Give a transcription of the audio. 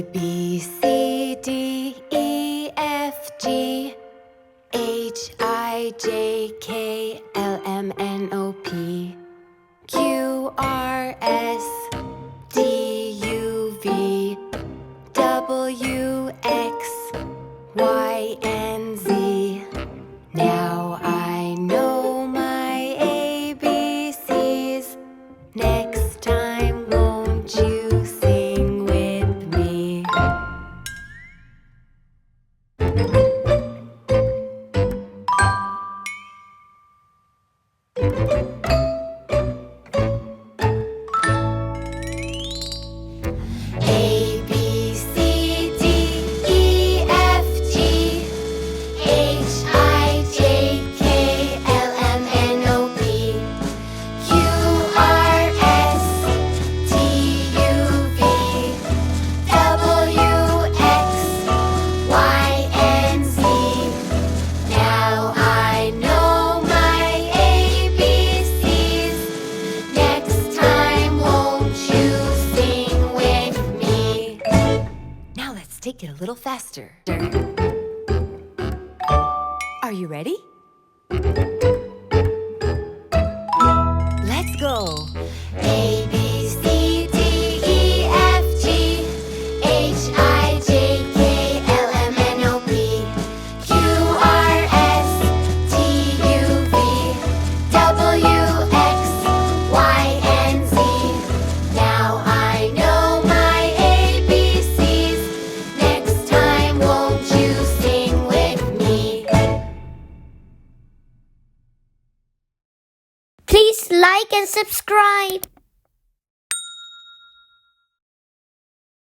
B, C, D, E, F, G, H, I, J, K, L, M, N, O, P, Q, R, S, D, U, V, W, X, Y, and Z. Now I know my ABCs. Next time, won't you sing with me? A, B, C, D, E, F, G, H, I, J, K, L, M, N, O, P, Q, R, S, T, U, V, W, X, Y, and Z. Now I know my ABCs. Next time, won't you sing with me? Now let's take it a little faster. Are you ready? Let's go. A, B, C, D, E, F, G, H, I, J, K, L, M, N, O, P, Q, R, S, T, U, V, W, X, Y, and Z. Now I know my ABCs. Next time, won't you sing with me? Please like and subscribe.